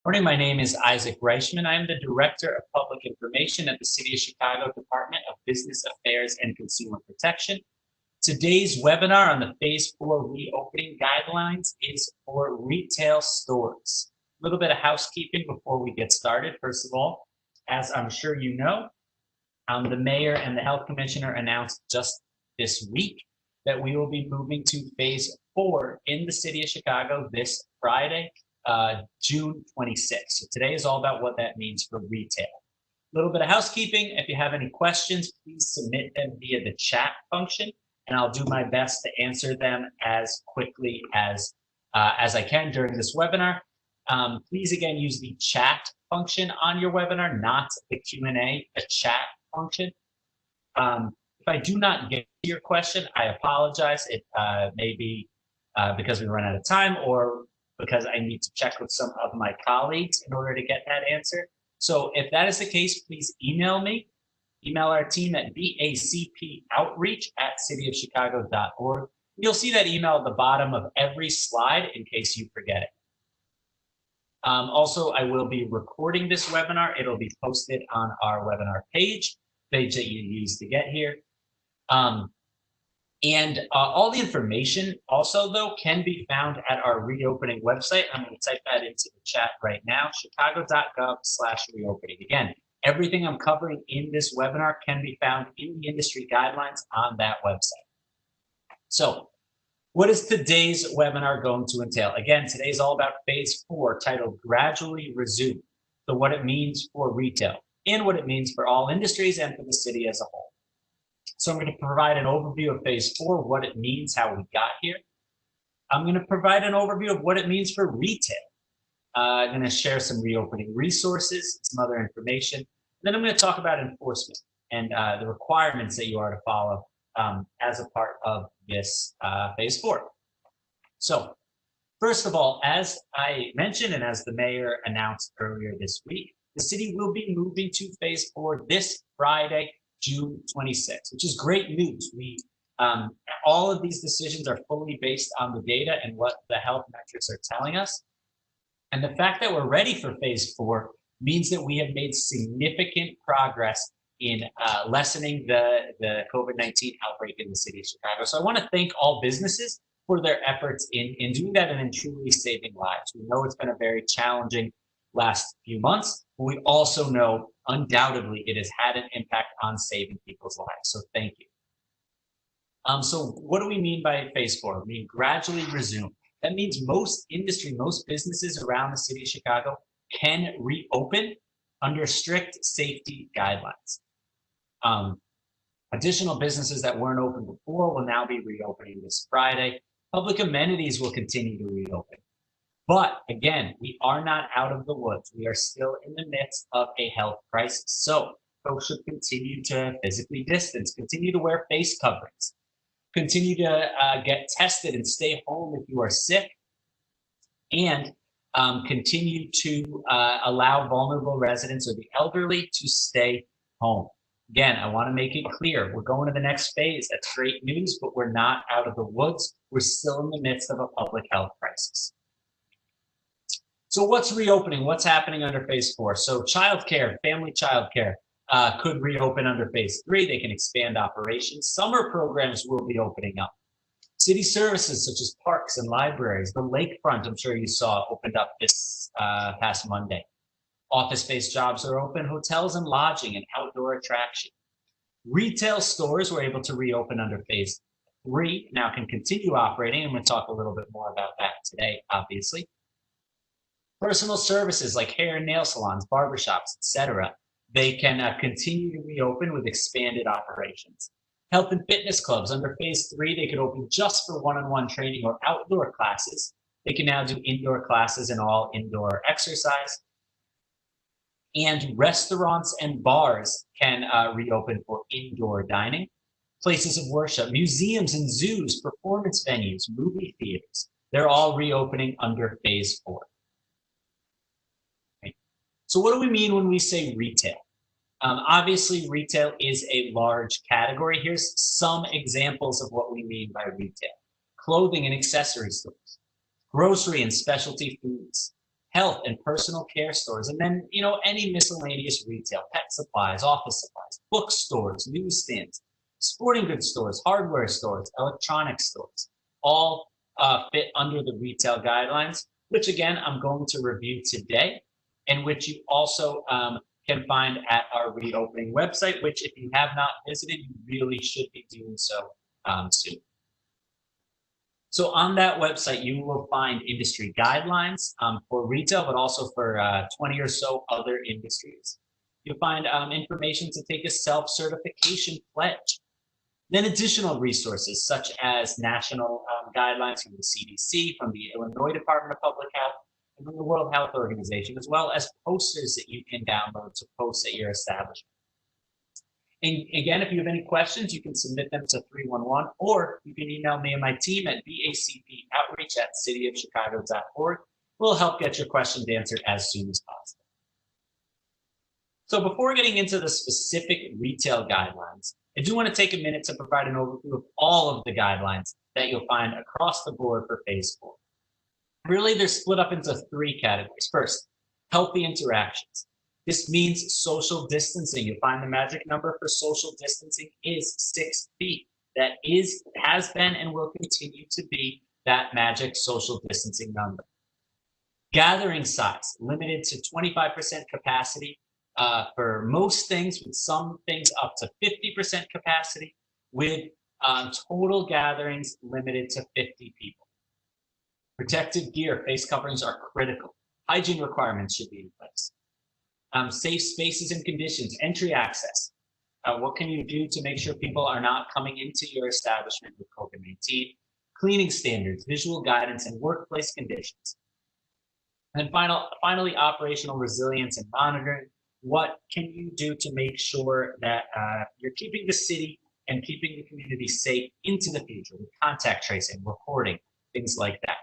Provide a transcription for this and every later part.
Morning, my name is Isaac Reichman. I am the Director of Public Information at the City of Chicago Department of Business Affairs and Consumer Protection. Today's webinar on the Phase 4 reopening guidelines is for retail stores. A little bit of housekeeping before we get started. First of all, as I'm sure you know, the Mayor and the Health Commissioner announced just this week that we will be moving to Phase 4 in the City of Chicago this Friday, June 26th. So today is all about what that means for retail. A little bit of housekeeping. If you have any questions, please submit them via the chat function, and I'll do my best to answer them as quickly as I can during this webinar. Please again use the chat function on your webinar, not the Q&A, the chat function. If I do not get to your question, I apologize. It may be because we run out of time or because I need to check with some of my colleagues in order to get that answer. So if that is the case, please email me. Email our team at bacpoutreach@cityofchicago.org. You'll see that email at the bottom of every slide in case you forget it. Also, I will be recording this webinar. It'll be posted on our webinar page that you use to get here. All the information also, though, can be found at our reopening website. I'm going to type that into the chat right now, chicago.gov/reopening. Again, everything I'm covering in this webinar can be found in the industry guidelines on that website. So what is today's webinar going to entail? Again, today's all about Phase 4, titled Gradually Resume. So what it means for retail and what it means for all industries and for the city as a whole. So I'm going to provide an overview of Phase 4, what it means, how we got here. I'm going to provide an overview of what it means for retail. I'm going to share some reopening resources, some other information. Then I'm going to talk about enforcement and the requirements that you are to follow as a part of this Phase 4. So first of all, as I mentioned and as the mayor announced earlier this week, the city will be moving to Phase 4 this Friday, June 26th, which is great news. All of these decisions are fully based on the data and what the health metrics are telling us. And the fact that we're ready for Phase 4 means that we have made significant progress in lessening the COVID-19 outbreak in the city of Chicago. So I want to thank all businesses for their efforts in doing that and in truly saving lives. We know it's been a very challenging last few months, but we also know undoubtedly it has had an impact on saving people's lives. So thank you. So what do we mean by Phase 4? We mean gradually resume. That means most industry, most businesses around the city of Chicago can reopen under strict safety guidelines. Additional businesses that weren't open before will now be reopening this Friday. Public amenities will continue to reopen. But again, we are not out of the woods. We are still in the midst of a health crisis. So folks should continue to physically distance, continue to wear face coverings, continue to get tested and stay home if you are sick, and continue to allow vulnerable residents or the elderly to stay home. Again, I want to make it clear, we're going to the next phase. That's great news, but we're not out of the woods. We're still in the midst of a public health crisis. So what's reopening? What's happening under Phase 4? So childcare, family childcare could reopen under Phase 3. They can expand operations. Summer programs will be opening up. City services such as parks and libraries, the lakefront, I'm sure you saw, opened up this past Monday. Office-based jobs are open, hotels and lodging and outdoor attraction. Retail stores were able to reopen under Phase 3, now can continue operating, and we'll talk a little bit more about that today, obviously. Personal services like hair and nail salons, barbershops, etc., they can continue to reopen with expanded operations. Health and fitness clubs under Phase 3, they could open just for one-on-one training or outdoor classes. They can now do indoor classes and all indoor exercise. And restaurants and bars can reopen for indoor dining. Places of worship, museums and zoos, performance venues, movie theaters, they're all reopening under Phase 4. So what do we mean when we say retail? Obviously, retail is a large category. Here's some examples of what we mean by retail. Clothing and accessory stores, grocery and specialty foods, health and personal care stores, and then, any miscellaneous retail, pet supplies, office supplies, bookstores, newsstands, sporting goods stores, hardware stores, electronic stores, all fit under the retail guidelines, which again, I'm going to review today, and which you also can find at our reopening website, which if you have not visited, you really should be doing so soon. So on that website, you will find industry guidelines for retail, but also for 20 or so other industries. You'll find information to take a self-certification pledge. Then additional resources such as national guidelines from the CDC, from the Illinois Department of Public Health, and from the World Health Organization, as well as posters that you can download to post at your establishment. And again, if you have any questions, you can submit them to 311, or you can email me and my team at bacpoutreach@cityofchicago.org. We'll help get your questions answered as soon as possible. So before getting into the specific retail guidelines, I do want to take a minute to provide an overview of all of the guidelines that you'll find across the board for phase 4. Really, they're split up into 3 categories. First, healthy interactions. This means social distancing. You'll find the magic number for social distancing is 6 feet. That has been, and will continue to be that magic social distancing number. Gathering size, limited to 25% capacity for most things, with some things up to 50% capacity, with total gatherings limited to 50 people. Protective gear, face coverings are critical. Hygiene requirements should be in place. Safe spaces and conditions, entry access. What can you do to make sure people are not coming into your establishment with COVID-19? Cleaning standards, visual guidance, and workplace conditions. And then finally, operational resilience and monitoring. What can you do to make sure that you're keeping the city and keeping the community safe into the future with contact tracing, reporting, things like that.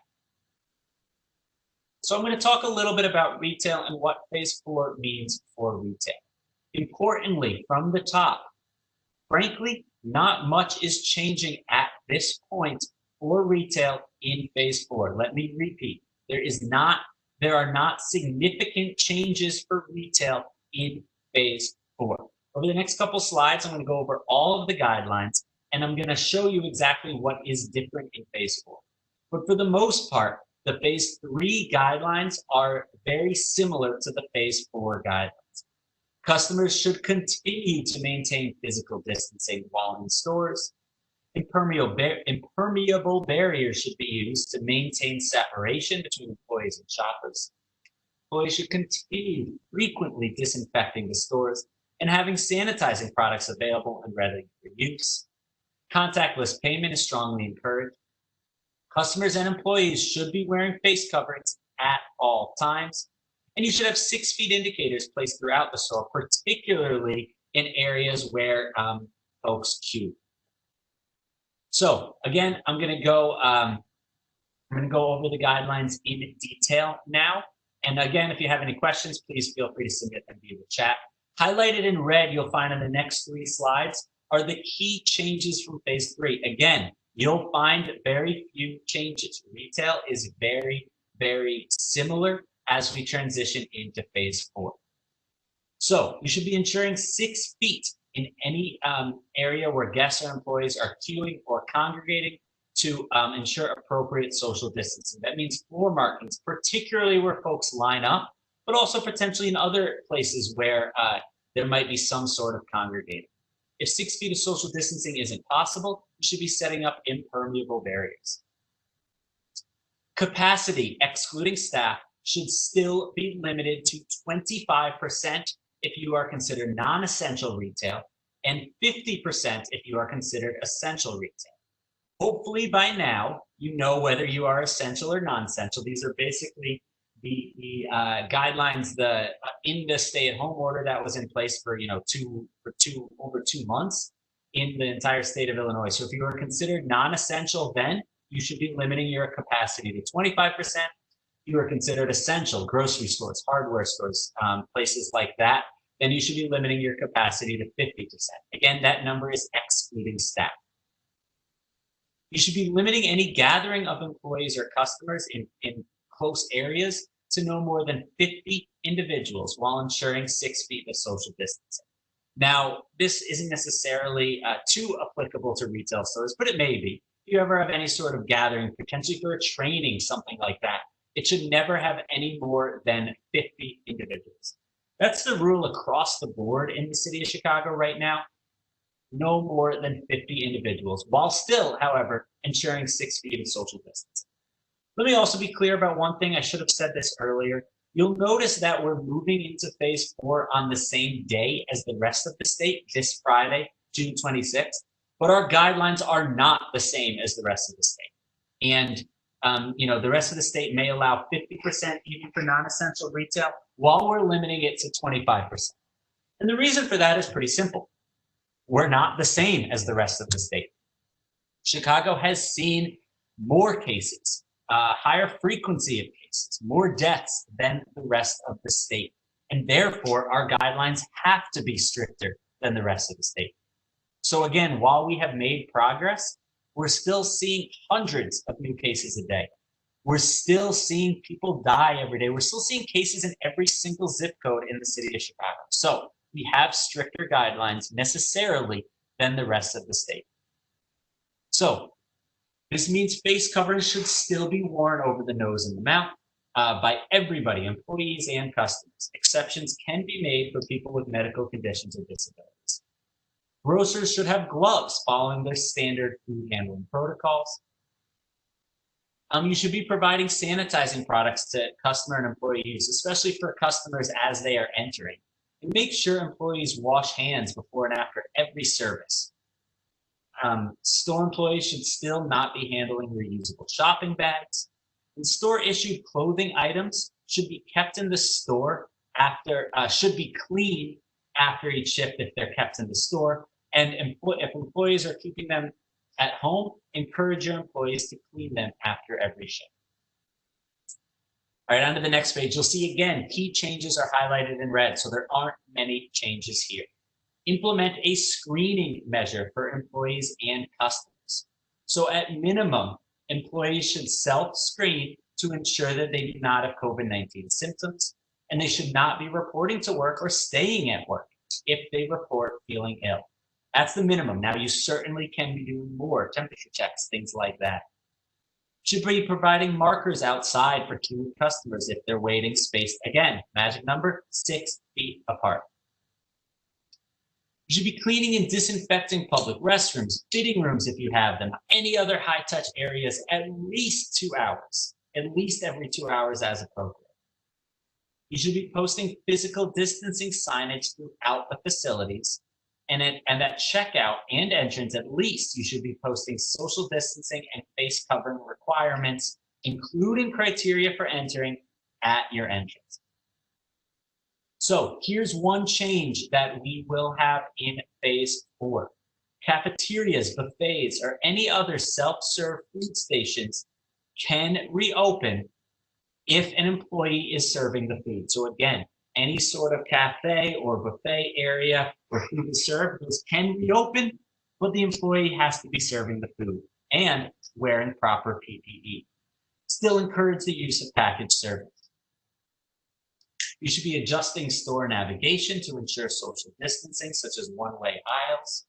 So I'm going to talk a little bit about retail and what phase 4 means for retail. Importantly, from the top, frankly, not much is changing at this point for retail in phase 4. Let me repeat. There are not significant changes for retail in phase 4. Over the next couple slides, I'm going to go over all of the guidelines, and I'm going to show you exactly what is different in phase 4. But for the most part, the phase 3 guidelines are very similar to the phase 4 guidelines. Customers should continue to maintain physical distancing while in stores. Impermeable barriers should be used to maintain separation between employees and shoppers. Employees should continue frequently disinfecting the stores and having sanitizing products available and ready for use. Contactless payment is strongly encouraged. Customers and employees should be wearing face coverings at all times. And you should have 6 feet indicators placed throughout the store, particularly in areas where folks queue. So again, I'm going to go over the guidelines in detail now. And again, if you have any questions, please feel free to submit them via the chat. Highlighted in red, you'll find on the next 3 slides are the key changes from phase 3. Again, you'll find very few changes. Retail is very, very similar as we transition into phase 4. So you should be ensuring 6 feet in any area where guests or employees are queuing or congregating to ensure appropriate social distancing. That means floor markings, particularly where folks line up, but also potentially in other places where there might be some sort of congregating. If 6 feet of social distancing isn't possible, you should be setting up impermeable barriers. Capacity, excluding staff, should still be limited to 25% if you are considered non-essential retail and 50% if you are considered essential retail. Hopefully by now, you know whether you are essential or non-essential. These are basically the guidelines in the stay-at-home order that was in place for over 2 months in the entire state of Illinois. So if you are considered non-essential, then you should be limiting your capacity to 25%. If you are considered essential, grocery stores, hardware stores, places like that, then you should be limiting your capacity to 50%. Again, that number is excluding staff. You should be limiting any gathering of employees or customers in close areas to no more than 50 individuals while ensuring 6 feet of social distancing. Now, this isn't necessarily too applicable to retail stores, but it may be. If you ever have any sort of gathering, potentially for a training, something like that, it should never have any more than 50 individuals. That's the rule across the board in the city of Chicago right now. No more than 50 individuals, while still, however, ensuring 6 feet of social distance. Let me also be clear about one thing. I should have said this earlier. You'll notice that we're moving into phase 4 on the same day as the rest of the state, this Friday, June 26th. But our guidelines are not the same as the rest of the state. And the rest of the state may allow 50% even for non-essential retail, while we're limiting it to 25%. And the reason for that is pretty simple. We're not the same as the rest of the state. Chicago has seen more cases, higher frequency of cases, more deaths than the rest of the state. And therefore, our guidelines have to be stricter than the rest of the state. So again, while we have made progress, we're still seeing hundreds of new cases a day. We're still seeing people die every day. We're still seeing cases in every single zip code in the city of Chicago. So we have stricter guidelines necessarily than the rest of the state. So this means face coverings should still be worn over the nose and the mouth by everybody, employees and customers. Exceptions can be made for people with medical conditions or disabilities. Grocers should have gloves following their standard food handling protocols. You should be providing sanitizing products to customer and employee use, especially for customers as they are entering. And make sure employees wash hands before and after every service. Store employees should still not be handling reusable shopping bags. And store-issued clothing items should be kept in the store should be cleaned after each shift if they're kept in the store. And if employees are keeping them at home, encourage your employees to clean them after every shift. All right, on to the next page. You'll see again, key changes are highlighted in red, so there aren't many changes here. Implement a screening measure for employees and customers. So at minimum, employees should self-screen to ensure that they do not have COVID-19 symptoms, and they should not be reporting to work or staying at work if they report feeling ill. That's the minimum. Now, you certainly can be doing more, temperature checks, things like that. Should be providing markers outside for queued customers if they're waiting spaced. Again, magic number, 6 feet apart. You should be cleaning and disinfecting public restrooms, fitting rooms if you have them, any other high-touch areas at least 2 hours, at least every 2 hours as appropriate. You should be posting physical distancing signage throughout the facilities. And at checkout and entrance, at least you should be posting social distancing and face covering requirements, including criteria for entering at your entrance. So here's one change that we will have in phase 4. Cafeterias, buffets, or any other self-serve food stations can reopen if an employee is serving the food. So again, any sort of cafe or buffet area where food is served, those can reopen, but the employee has to be serving the food and wearing proper PPE. Still encourage the use of package service. You should be adjusting store navigation to ensure social distancing, such as one-way aisles.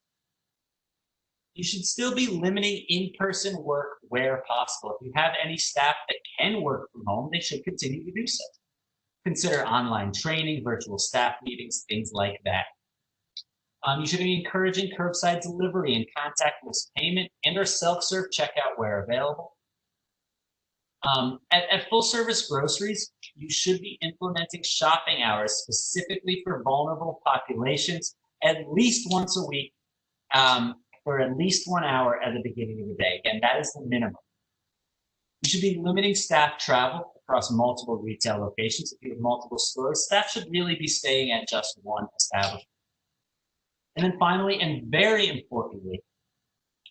You should still be limiting in-person work where possible. If you have any staff that can work from home, they should continue to do so. Consider online training, virtual staff meetings, things like that. You should be encouraging curbside delivery and contactless payment and or self-serve checkout where available. At full-service groceries, you should be implementing shopping hours specifically for vulnerable populations at least once a week for at least 1 hour at the beginning of the day. Again, that is the minimum. You should be limiting staff travel across multiple retail locations. If you have multiple stores, staff should really be staying at just one establishment. And then finally, and very importantly,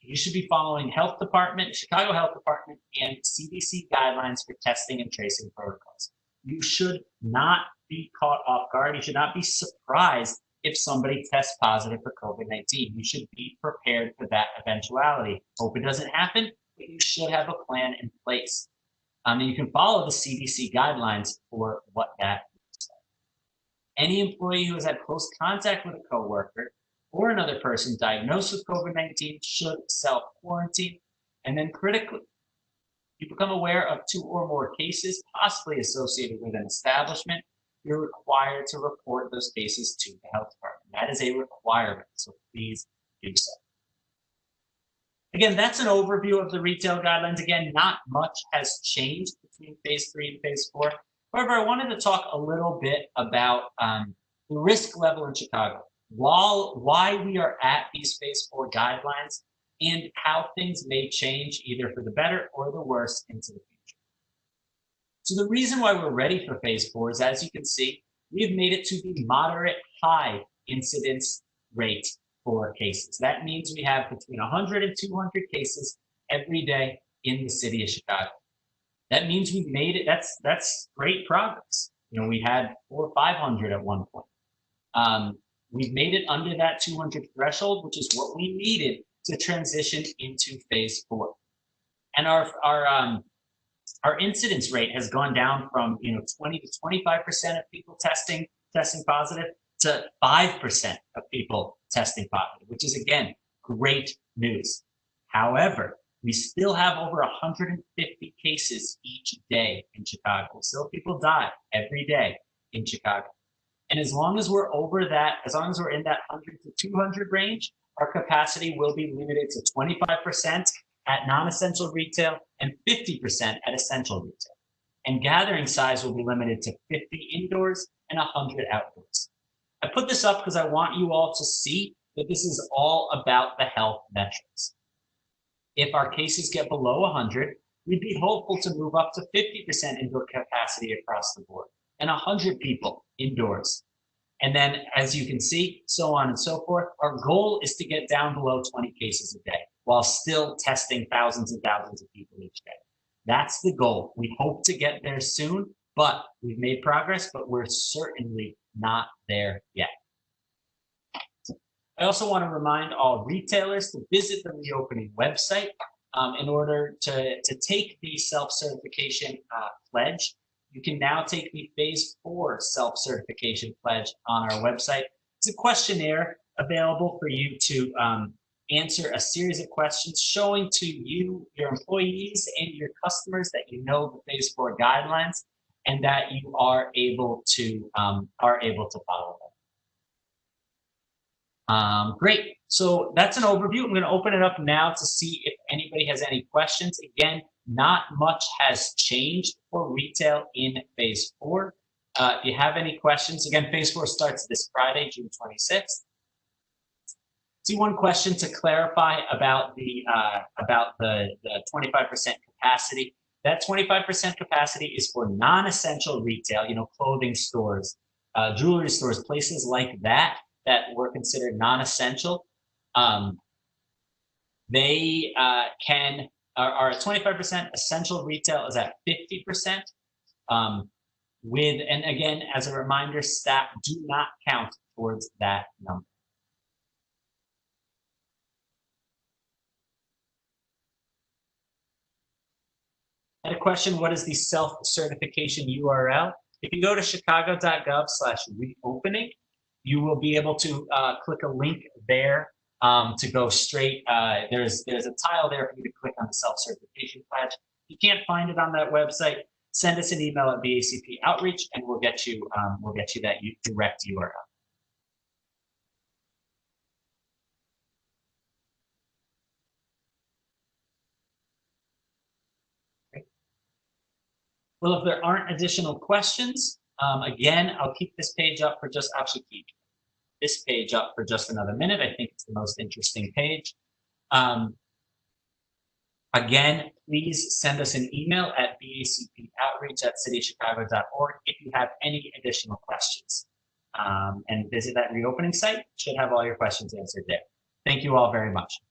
you should be following Chicago Health Department and CDC guidelines for testing and tracing protocols. You should not be caught off guard. You should not be surprised if somebody tests positive for COVID-19. You should be prepared for that eventuality. Hope it doesn't happen, but you should have a plan in place. And you can follow the CDC guidelines for what that looks like. Any employee who has had close contact with a coworker or another person diagnosed with COVID-19 should self-quarantine. And then critically, if you become aware of 2 or more cases possibly associated with an establishment, you're required to report those cases to the health department. That is a requirement, so please do so. Again, that's an overview of the retail guidelines. Again, not much has changed between phase 3 and phase 4. However, I wanted to talk a little bit about the risk level in Chicago, why we are at these phase 4 guidelines, and how things may change either for the better or the worse into the future. So the reason why we're ready for phase 4 is, as you can see, we've made it to the moderate high incidence rate for cases. That means we have between 100 and 200 cases every day in the city of Chicago. That means we've made it. That's great progress. You know, we had 400 or 500 at one point. We've made it under that 200 threshold, which is what we needed to transition into phase 4. And our incidence rate has gone down from 20 to 25% of people testing positive to 5% of people testing positive, which is, again, great news. However, we still have over 150 cases each day in Chicago. Still, people die every day in Chicago. And as long as we're over that, as long as we're in that 100 to 200 range, our capacity will be limited to 25% at non-essential retail and 50% at essential retail. And gathering size will be limited to 50 indoors and 100 outdoors. I put this up because I want you all to see that this is all about the health metrics. If our cases get below 100, we'd be hopeful to move up to 50% indoor capacity across the board and 100 people indoors. And then, as you can see, so on and so forth, our goal is to get down below 20 cases a day while still testing thousands and thousands of people each day. That's the goal. We hope to get there soon, but we've made progress, but we're certainly not there yet. I also want to remind all retailers to visit the reopening website in order to take the self-certification pledge. You can now take the phase 4 self-certification pledge on our website. It's a questionnaire available for you to answer a series of questions showing to you, your employees, and your customers that you know the phase 4 guidelines and that you are able to follow them. Great. So that's an overview. I'm going to open it up now to see if anybody has any questions. Again, not much has changed for retail in phase 4. If you have any questions, again, phase 4 starts this Friday, June 26th. See, one question to clarify about the 25% capacity. That 25% capacity is for non-essential retail, clothing stores, jewelry stores, places like that were considered non-essential. They are at 25%. Essential retail is at 50%. And again, as a reminder, staff do not count towards that number. And a question, what is the self-certification URL? If you go to chicago.gov/reopening, you will be able to click a link there to go straight. There's a tile there for you to click on the self-certification pledge. If you can't find it on that website, send us an email at BACP Outreach, and we'll get you that direct URL. Well, if there aren't additional questions, again, I'll keep this page up for just another minute. I think it's the most interesting page. Again, please send us an email at bacpoutreach@cityofchicago.org if you have any additional questions. And visit that reopening site. Should have all your questions answered there. Thank you all very much.